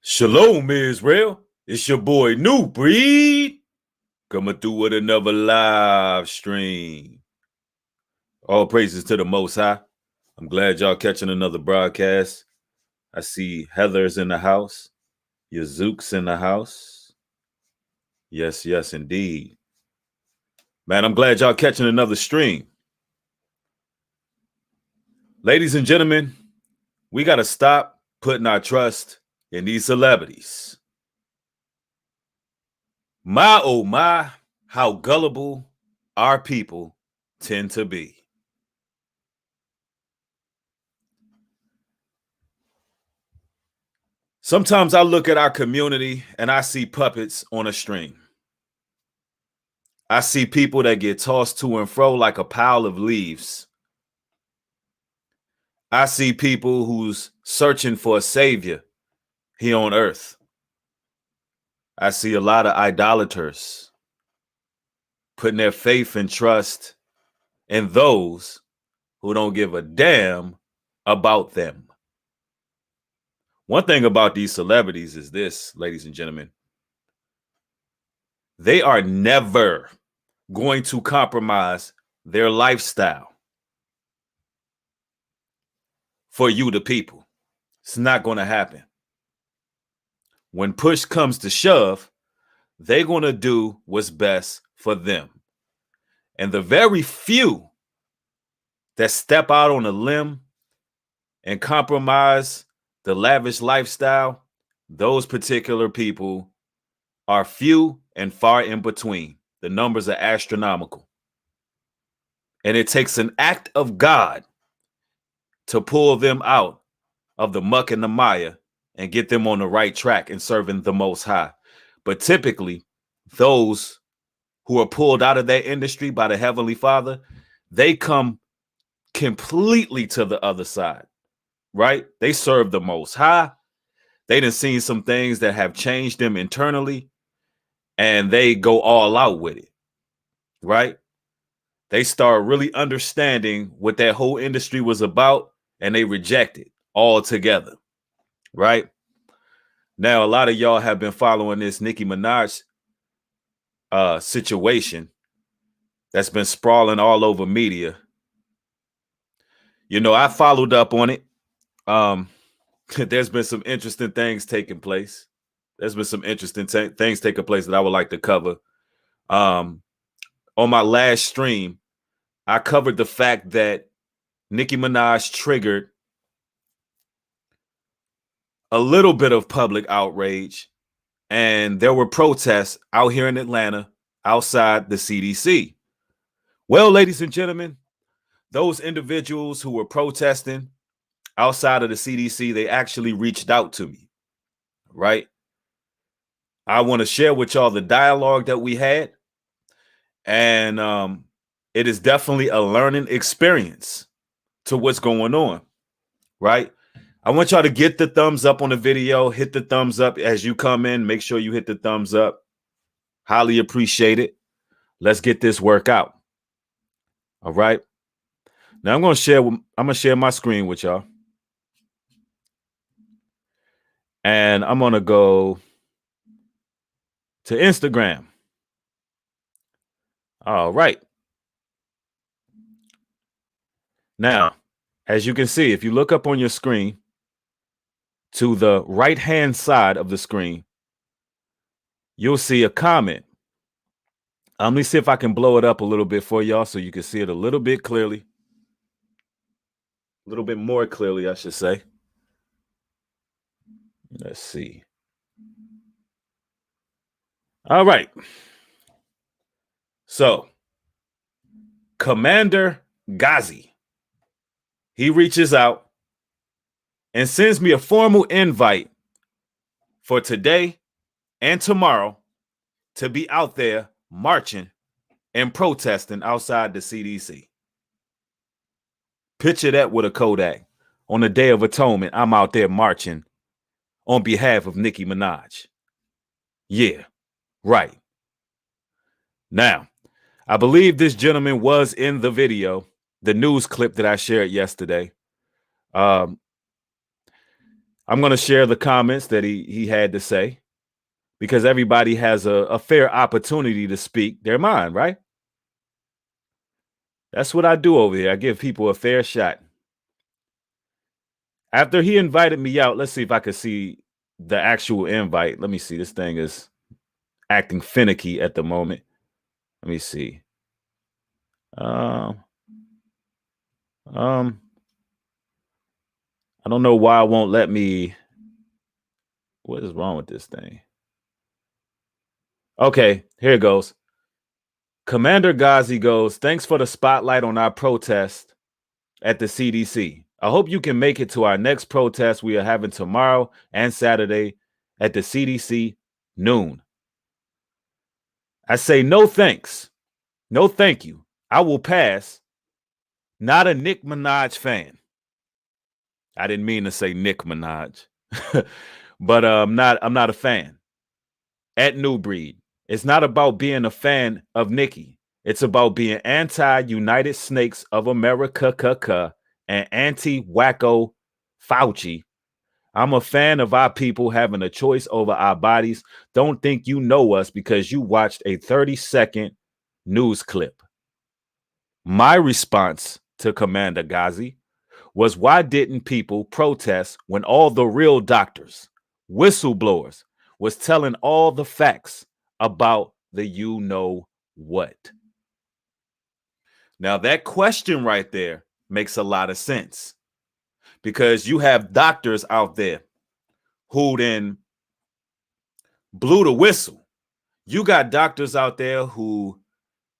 Shalom, Israel. It's your boy New Breed coming through with another live stream. All praises to the Most High. I'm glad y'all catching another broadcast. I see Heather's in the house. Yazook's in the house. Yes, indeed. Man, I'm glad y'all catching another stream. Ladies and gentlemen, we got to stop putting our trust in these celebrities. My, oh my, how gullible our people tend to be. Sometimes I look at our community and I see puppets on a string. I see people that get tossed to and fro like a pile of leaves. I see people who's searching for a savior here on earth. I see a lot of idolaters putting their faith and trust in those who don't give a damn about them. One thing about these celebrities is this, ladies and gentlemen. They are never going to compromise their lifestyle for you, the people. It's not going to happen. When push comes to shove, they're going to do what's best for them. And the very few that step out on a limb and compromise the lavish lifestyle, those particular people are few and far in between. The numbers are astronomical. And it takes an act of God to pull them out of the muck and the mire and get them on the right track and serving the Most High. But typically, those who are pulled out of that industry by the Heavenly Father, they come completely to the other side, right? They serve the Most High. They done seen some things that have changed them internally, and they go all out with it, right? They start really understanding what that whole industry was about, and they reject it altogether, right? Now, a lot of y'all have been following this Nicki Minaj situation that's been sprawling all over media. You know, I followed up on it. There's been some interesting things taking place. There's been some interesting things taking place that I would like to cover. On my last stream, I covered the fact that Nicki Minaj triggered a little bit of public outrage, and there were protests out here in Atlanta outside the CDC. Well, ladies and gentlemen, those individuals who were protesting outside of the CDC, they actually reached out to me, right? I want to share with y'all the dialogue that we had, and it is definitely a learning experience to what's going on, right? I want y'all to get the thumbs up on the video. Hit the thumbs up as you come in. Make sure you hit the thumbs up. Highly appreciate it. Let's get this work out. All right. Now I'm gonna share my screen with y'all. And I'm gonna go to Instagram. All right. Now, as you can see, if you look up on your screen to the right-hand side of the screen, you'll see a comment. Let me see if I can blow it up a little bit for y'all so you can see it a little bit clearly. A little bit more clearly, I should say. Let's see. All right. So, Commander Ghazi, he reaches out and sends me a formal invite for today and tomorrow to be out there marching and protesting outside the CDC. Picture that with a Kodak. On the Day of Atonement, I'm out there marching on behalf of Nicki Minaj. Yeah, right. Now, I believe this gentleman was in the video, the news clip that I shared yesterday. I'm going to share the comments that he had to say because everybody has a fair opportunity to speak their mind, right? That's what I do over here. I give people a fair shot. After he invited me out, let's see if I could see the actual invite. Let me see. This thing is acting finicky at the moment. Let me see. Um, I don't know why it won't let me. What is wrong with this thing? Okay, here it goes. Commander Ghazi goes, thanks for the spotlight on our protest at the CDC. I hope you can make it to our next protest we are having tomorrow and Saturday at the CDC noon. I say no thanks. No thank you. I will pass. Not a Nicki Minaj fan. I didn't mean to say Nick Minaj. But I'm not a fan. At New Breed. It's not about being a fan of Nicki. It's about being anti-United Snakes of America and anti-wacko Fauci. I'm a fan of our people having a choice over our bodies. Don't think you know us because you watched a 30-second news clip. My response to Commander Ghazi was, why didn't people protest when all the real doctors, whistleblowers, was telling all the facts about the you know what? Now, that question right there makes a lot of sense because you have doctors out there who then blew the whistle. You got doctors out there who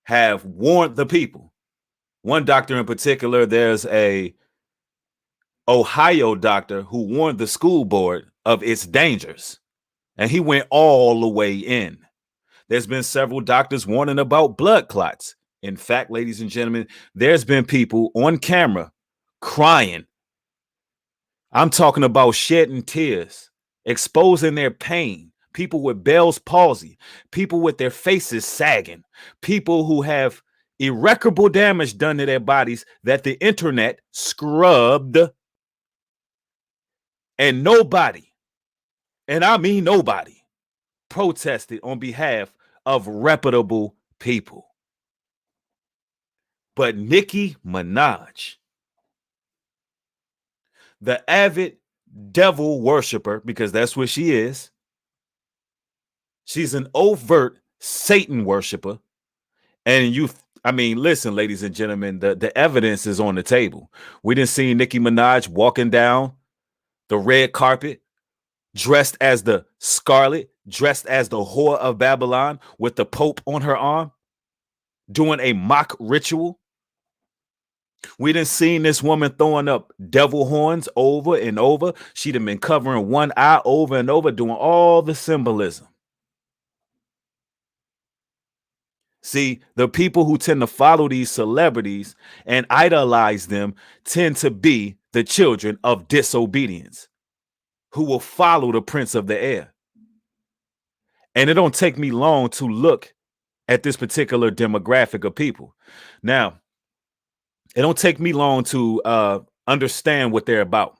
have warned the people. One doctor in particular, there's a Ohio doctor who warned the school board of its dangers, and he went all the way in. There's been several doctors warning about blood clots. In fact, ladies and gentlemen, there's been people on camera crying. I'm talking about shedding tears, exposing their pain. People with Bell's palsy, people with their faces sagging, people who have irreparable damage done to their bodies that the internet scrubbed. And nobody, and I mean nobody, protested on behalf of reputable people. But Nicki Minaj, the avid devil worshiper, because that's what she is, she's an overt Satan worshiper. And listen, ladies and gentlemen, the evidence is on the table. We didn't see Nicki Minaj walking down the red carpet, dressed as the Scarlet, dressed as the whore of Babylon with the Pope on her arm, doing a mock ritual. We didn't see this woman throwing up devil horns over and over. She'd have been covering one eye over and over, doing all the symbolism. See, the people who tend to follow these celebrities and idolize them tend to be the children of disobedience who will follow the prince of the air. And it don't take me long to look at this particular demographic of people. Now, it don't take me long to understand what they're about.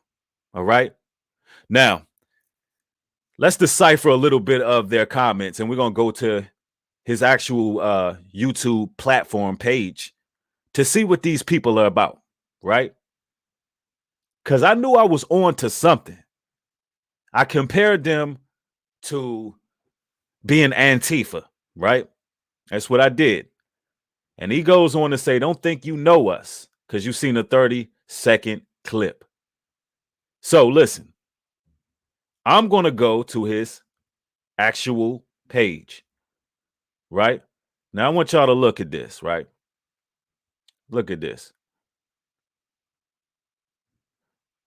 All right. Now, let's decipher a little bit of their comments, and we're going to go to his actual YouTube platform page to see what these people are about. Right. Because I knew I was on to something. I compared them to being Antifa. Right. That's what I did. And he goes on to say, don't think you know us because you've seen a 30-second clip. So listen, I'm going to go to his actual page, right? Now I want y'all to look at this, right? Look at this.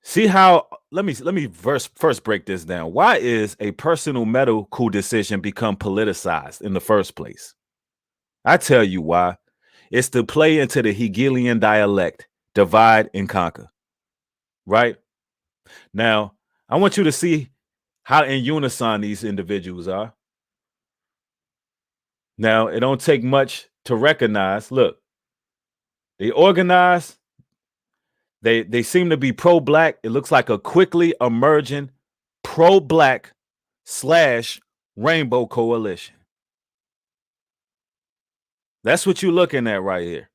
See how, let me first break this down. Why is a personal medical decision become politicized in the first place? I tell you why. It's to play into the Hegelian dialect, divide and conquer, right? Now, I want you to see how in unison these individuals are. Now, it don't take much to recognize. Look, they organize. They seem to be pro-black. It looks like a quickly emerging pro-black / rainbow coalition. That's what you're looking at right here.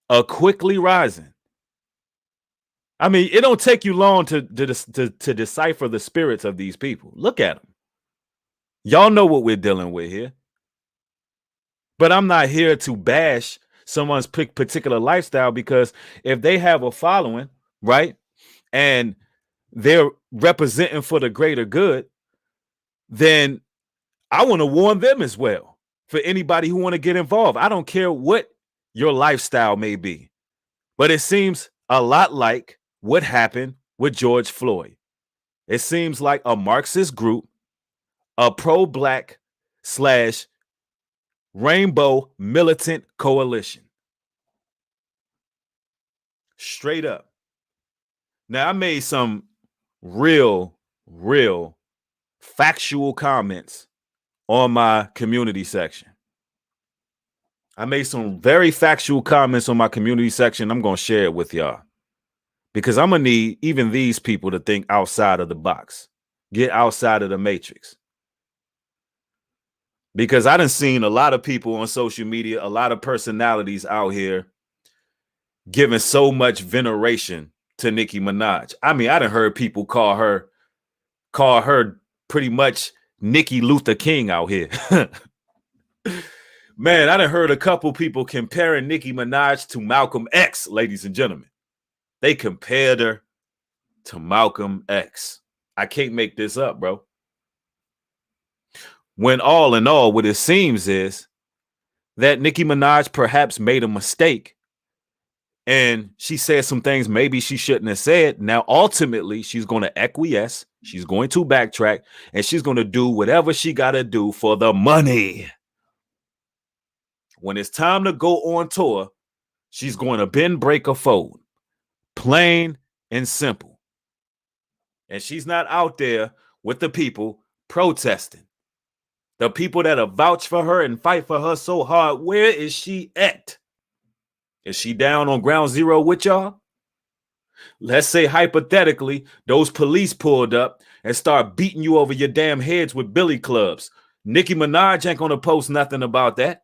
A quickly rising. I mean, it don't take you long to decipher the spirits of these people. Look at them. Y'all know what we're dealing with here. But I'm not here to bash someone's particular lifestyle, because if they have a following, right, and they're representing for the greater good, then I want to warn them as well. For anybody who want to get involved, I don't care what your lifestyle may be, but it seems a lot like what happened with George Floyd. It seems like a Marxist group, a pro-black / rainbow militant coalition. Straight up. Now, I made some real factual comments on my community section. I made some very factual comments on my community section. I'm going to share it with y'all, because I'm going to need even these people to think outside of the box, get outside of the matrix. Because I done seen a lot of people on social media, a lot of personalities out here giving so much veneration to Nicki Minaj. I mean, I done heard people call her pretty much Nicki Luther King out here. Man, I done heard a couple people comparing Nicki Minaj to Malcolm X, ladies and gentlemen. They compared her to Malcolm X. I can't make this up, bro. When all in all, what it seems is that Nicki Minaj perhaps made a mistake, and she said some things maybe she shouldn't have said. Now, ultimately, she's going to acquiesce. She's going to backtrack, and she's going to do whatever she got to do for the money. When it's time to go on tour, she's going to bend, break, or fold. Plain and simple. And she's not out there with the people protesting. The people that have vouched for her and fight for her so hard, where is she at? Is she down on ground zero with y'all? Let's say hypothetically, those police pulled up and start beating you over your damn heads with billy clubs. Nicki Minaj ain't going to post nothing about that.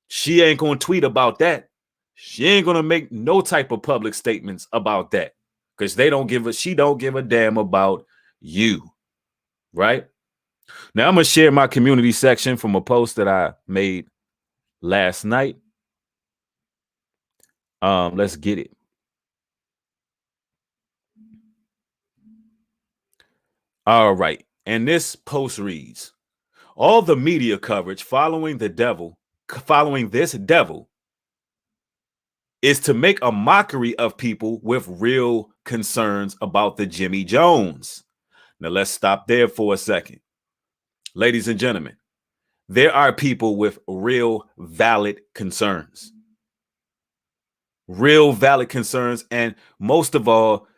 She ain't going to tweet about that. She ain't going to make no type of public statements about that, because she don't give a damn about you, right? Now, I'm going to share my community section from a post that I made last night. Let's get it. All right. And this post reads, all the media coverage following this devil is to make a mockery of people with real concerns about the Jimmy Jones. Now, let's stop there for a second. Ladies and gentlemen, there are people with real valid concerns. Real valid concerns. And most of all,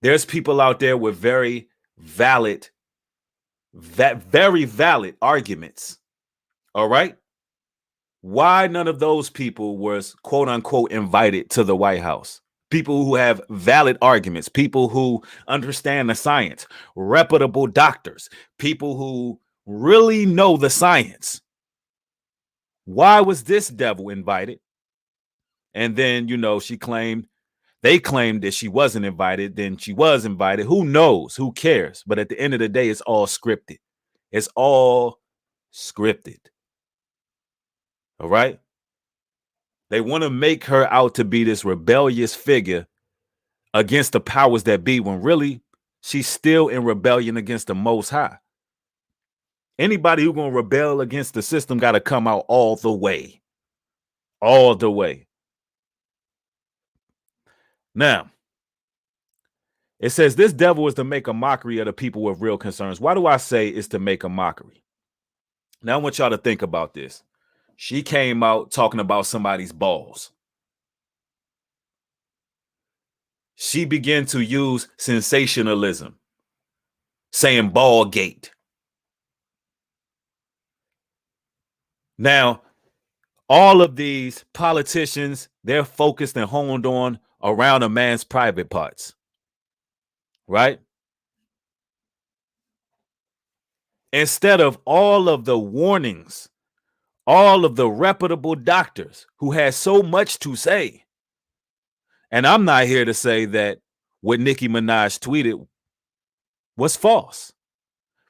there's people out there with very valid arguments. All right? Why none of those people was quote unquote invited to the White House? People who have valid arguments, people who understand the science, reputable doctors, people who really know the science. Why was this devil invited? And then, they claimed that she wasn't invited. Then she was invited. Who knows? Who cares? But at the end of the day, it's all scripted. It's all scripted. All right. They want to make her out to be this rebellious figure against the powers that be, when really she's still in rebellion against the Most High. Anybody who's going to rebel against the system got to come out all the way. All the way. Now, it says this devil is to make a mockery of the people with real concerns. Why do I say it's to make a mockery? Now, I want y'all to think about this. She came out talking about somebody's balls. She began to use sensationalism, saying ball gate. Now, all of these politicians, they're focused and honed on around a man's private parts, right? instead of all of the warnings, all of the reputable doctors who had so much to say. And I'm not here to say that what Nicki Minaj tweeted was false.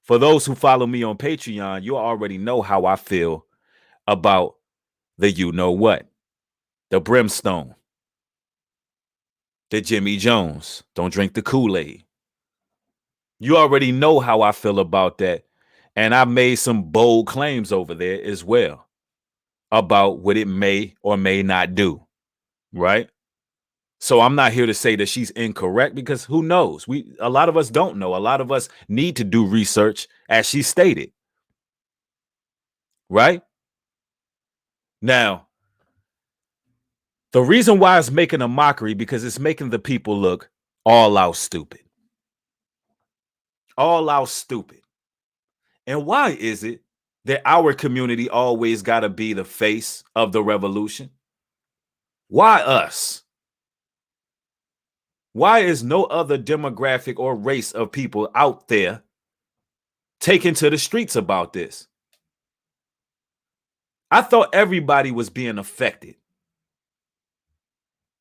For those who follow me on Patreon, you already know how I feel about the you know what, the brimstone, the Jimmy Jones, don't drink the Kool-Aid. You already know how I feel about that. And I made some bold claims over there as well about what it may or may not do, right? So I'm not here to say that she's incorrect, because who knows? A lot of us don't know. A lot of us need to do research, as she stated. Right? Now, the reason why it's making a mockery, because it's making the people look all out stupid. All out stupid. And why is it that our community always got to be the face of the revolution? Why us? Why is no other demographic or race of people out there taking to the streets about this? I thought everybody was being affected.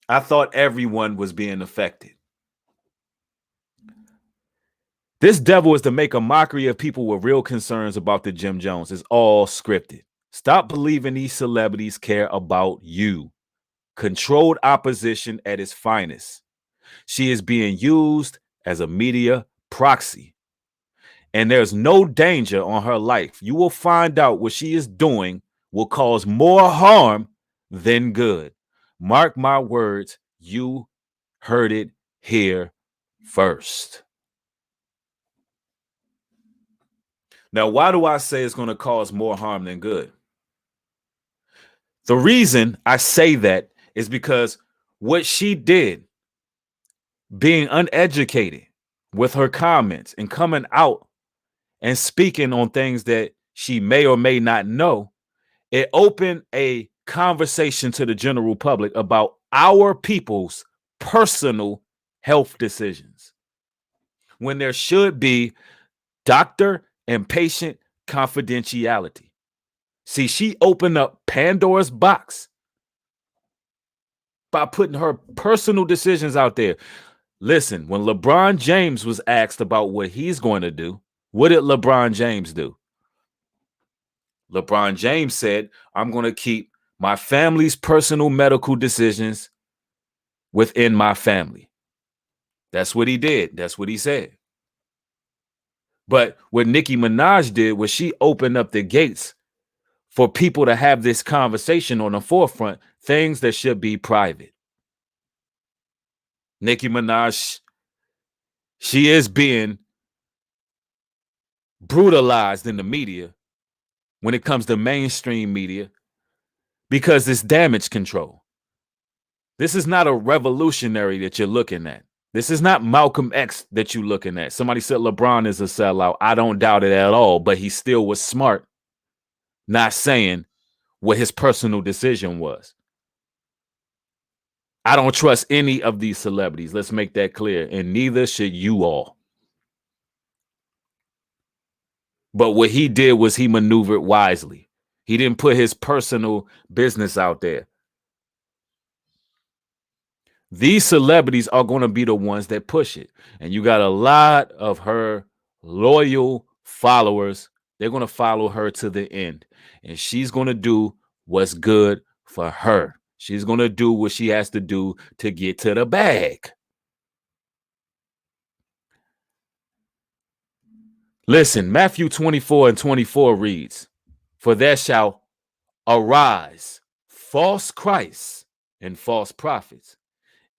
I thought everyone was being affected. This devil is to make a mockery of people with real concerns about the Jim Jones. It's all scripted. Stop believing these celebrities care about you. Controlled opposition at its finest. She is being used as a media proxy. And there's no danger on her life. You will find out what she is doing will cause more harm than good. Mark my words, you heard it here first. Now, why do I say it's going to cause more harm than good? The reason I say that is because what she did, being uneducated with her comments and coming out and speaking on things that she may or may not know, it opened a conversation to the general public about our people's personal health decisions, when there should be doctor and patient confidentiality. See, she opened up Pandora's box by putting her personal decisions out there. Listen, when LeBron James was asked about what he's going to do, what did LeBron James do? LeBron James said, I'm going to keep my family's personal medical decisions within my family. That's what he did. That's what he said. But what Nicki Minaj did was she opened up the gates for people to have this conversation on the forefront, things that should be private. Nicki Minaj, she is being brutalized in the media when it comes to mainstream media because it's damage control. This is not a revolutionary that you're looking at. This is not Malcolm X that you're looking at. Somebody said LeBron is a sellout. I don't doubt it at all, but he still was smart, not saying what his personal decision was. I don't trust any of these celebrities. Let's make that clear. And neither should you all. But what he did was he maneuvered wisely. He didn't put his personal business out there. These celebrities are going to be the ones that push it. And you got a lot of her loyal followers. They're going to follow her to the end. And she's going to do what's good for her. She's going to do what she has to do to get to the bag. Listen, Matthew 24:24 reads, for there shall arise false Christs and false prophets,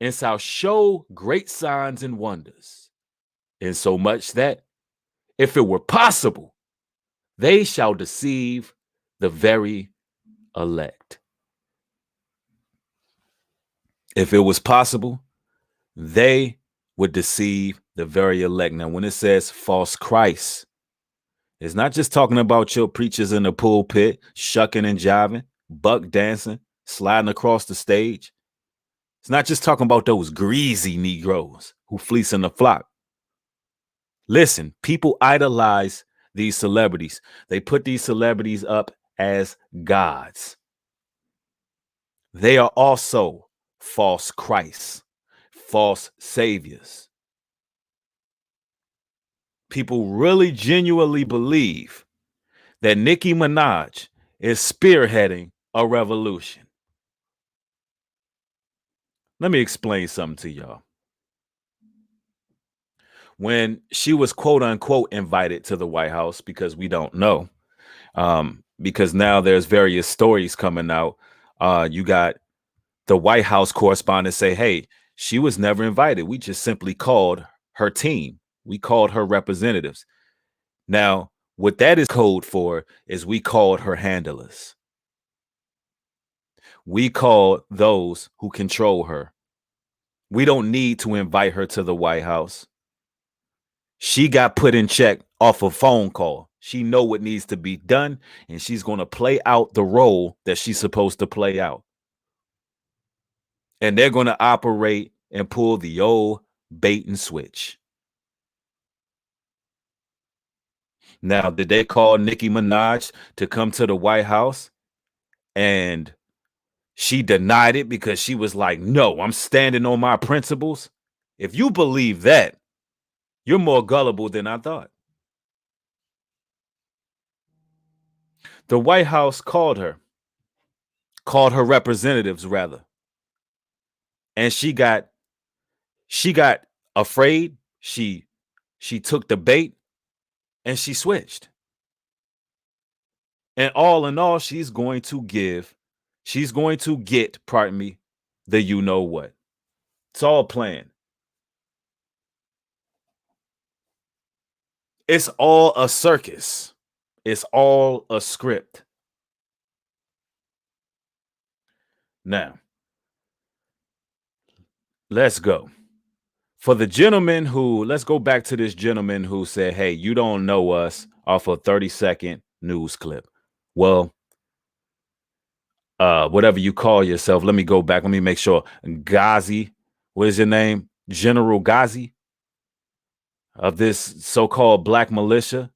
and shall show great signs and wonders, insomuch that, if it were possible, they shall deceive the very elect. If it was possible, they would deceive the very elect. Now, when it says false Christ, it's not just talking about your preachers in the pulpit, shucking and jiving, buck dancing, sliding across the stage. It's not just talking about those greasy Negroes who fleecing the flock. Listen, people idolize these celebrities. They put these celebrities up as gods. They are also false Christs, false saviors. People really genuinely believe that Nicki Minaj is spearheading a revolution. Let me explain something to y'all. When she was quote unquote invited to the White House, because we don't know, because now there's various stories coming out. You got the White House correspondent say, hey, she was never invited. We just simply called her team. We called her representatives. Now, what that is code for is we called her handlers. We called those who control her. We don't need to invite her to the White House. She got put in check off a phone call. She know what needs to be done, and she's going to play out the role that she's supposed to play out. And they're going to operate and pull the old bait and switch. Now, did they call Nicki Minaj to come to the White House? And she denied it because she was like, no, I'm standing on my principles. If you believe that, you're more gullible than I thought. The White House called her representatives rather. And she got afraid. She took the bait and she switched. And all in all, she's going to get, pardon me, the you know what. It's all planned. It's all a circus. It's all a script. Now, let's go. For the gentleman who, let's go back to this gentleman who said, hey, you don't know us off a 30-second news clip. Well, whatever you call yourself, let me go back. Let me make sure. Ghazi, what is your name? General Ghazi of this so-called black militia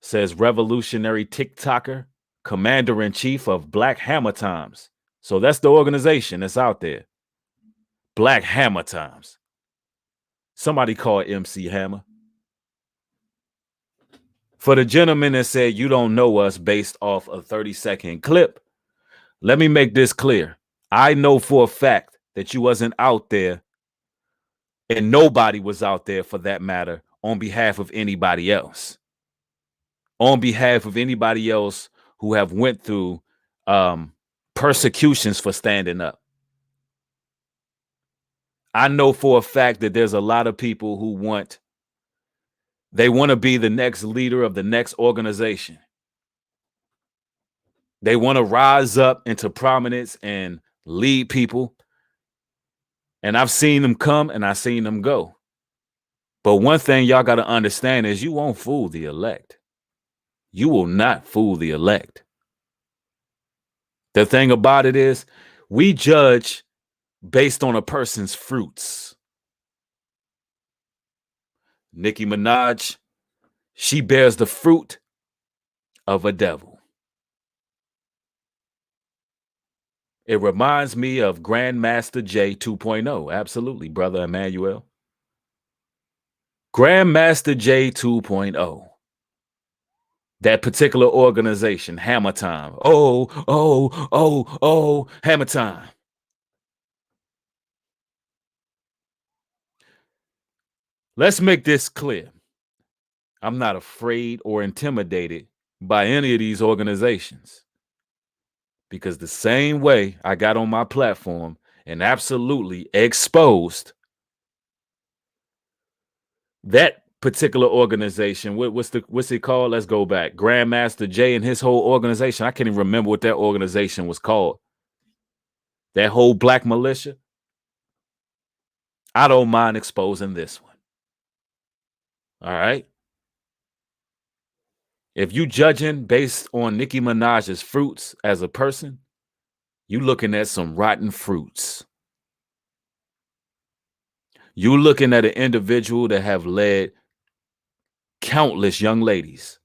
says revolutionary TikToker, commander-in-chief of Black Hammer Times. So that's the organization that's out there. Black Hammer Times. Somebody call MC Hammer. For the gentleman that said you don't know us based off a 30-second clip, let me make this clear. I know for a fact that you wasn't out there, and nobody was out there for that matter, on behalf of anybody else. On behalf of anybody else who have went through persecutions for standing up. I know for a fact that there's a lot of people who want to be the next leader of the next organization. They want to rise up into prominence and lead people. And I've seen them come and I've seen them go. But one thing y'all got to understand is you won't fool the elect. You will not fool the elect. The thing about it is we judge based on a person's fruits. Nicki Minaj, she bears the fruit of a devil. It reminds me of Grandmaster J 2.0. Absolutely, brother Emmanuel. Grandmaster J 2.0. That particular organization, Hammer Time. Oh, Hammer Time. Let's make this clear. I'm not afraid or intimidated by any of these organizations. Because the same way I got on my platform and absolutely exposed that particular organization, what's it called? Let's go back. Grandmaster J and his whole organization. I can't even remember what that organization was called. That whole black militia. I don't mind exposing this one. All right. If you judging based on Nicki Minaj's fruits as a person, you looking at some rotten fruits. You looking at an individual that have led countless young ladies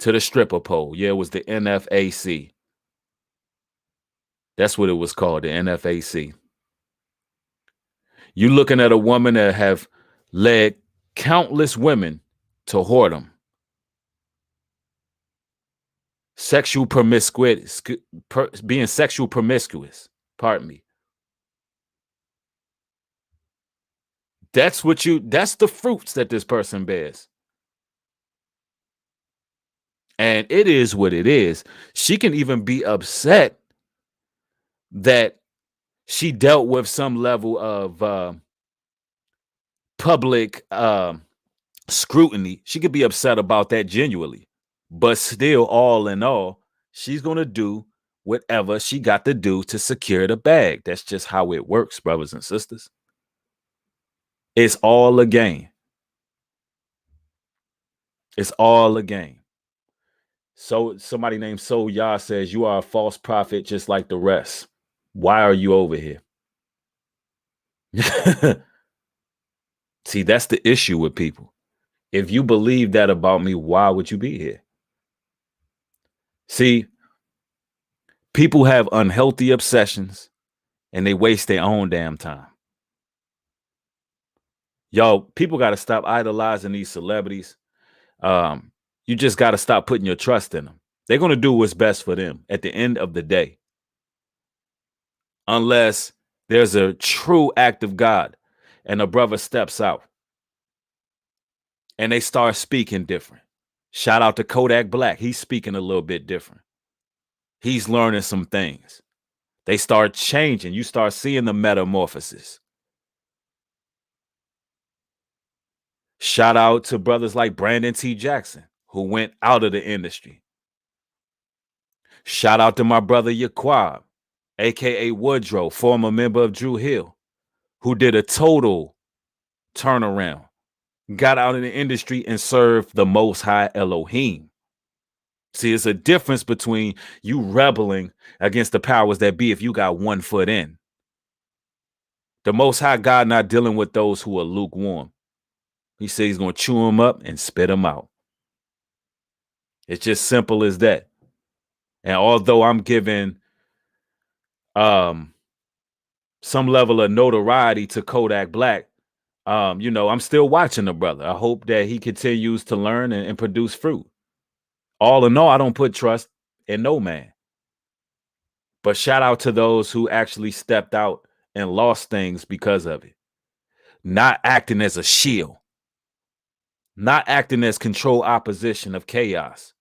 to the stripper pole. Yeah, it was the NFAC. That's what it was called, the NFAC. You looking at a woman that have led countless women to whoredom, sexual promiscuity, being sexual promiscuous. Pardon me. That's the fruits that this person bears. And it is what it is. She can even be upset that she dealt with some level of public scrutiny. She could be upset about that genuinely. But still, all in all, she's going to do whatever she got to do to secure the bag. That's just how it works, brothers and sisters. It's all a game. It's all a game. So somebody named So Yah says, you are a false prophet just like the rest. Why are you over here? See, that's the issue with people. If you believe that about me, why would you be here? See, people have unhealthy obsessions and they waste their own damn time. Yo, people got to stop idolizing these celebrities. You just got to stop putting your trust in them. They're going to do what's best for them at the end of the day. Unless there's a true act of God and a brother steps out and they start speaking different. Shout out to Kodak Black. He's speaking a little bit different. He's learning some things. They start changing. You start seeing the metamorphosis. Shout out to brothers like Brandon T. Jackson, who went out of the industry. Shout out to my brother Yaquab, aka Woodrow, former member of Drew Hill, who did a total turnaround, got out of the industry and served the Most High Elohim. See, it's a difference between you rebelling against the powers that be if you got one foot in. The Most High God not dealing with those who are lukewarm. He said he's going to chew them up and spit them out. It's just simple as that. And although I'm giving some level of notoriety to Kodak Black, I'm still watching the brother. I hope that he continues to learn and produce fruit. All in all, I don't put trust in no man. But shout out to those who actually stepped out and lost things because of it. Not acting as a shield. Not acting as control opposition of chaos.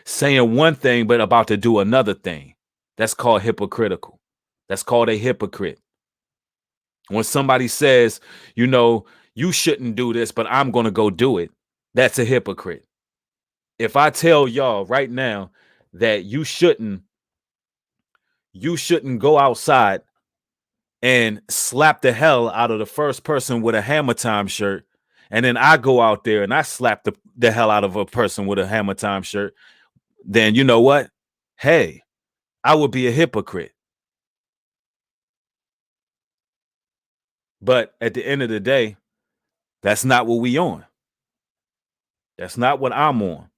Saying one thing but about to do another thing. That's called hypocritical. That's called a hypocrite. When somebody says, you shouldn't do this, but I'm going to go do it, that's a hypocrite. If I tell y'all right now that you shouldn't go outside and slap the hell out of the first person with a Hammer Time shirt, and then I go out there and I slap the hell out of a person with a Hammer Time shirt, then you know what? Hey, I would be a hypocrite. But at the end of the day, that's not what we on. That's not what I'm on.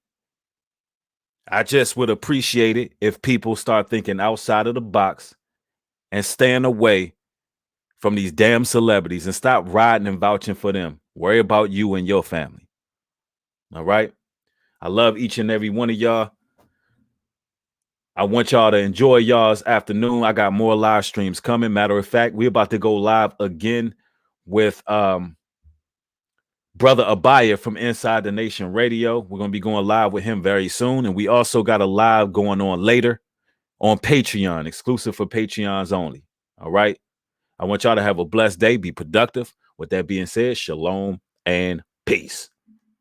I just would appreciate it if people start thinking outside of the box and staying away from these damn celebrities and stop riding and vouching for them. Worry about you and your family. All right? I love each and every one of y'all. I want y'all to enjoy y'all's afternoon. I got more live streams coming. Matter of fact, we're about to go live again with Brother Abaya from Inside the Nation Radio. We're going to be going live with him very soon. And we also got a live going on later on Patreon, exclusive for Patreons only. All right. I want y'all to have a blessed day. Be productive. With that being said, shalom and peace.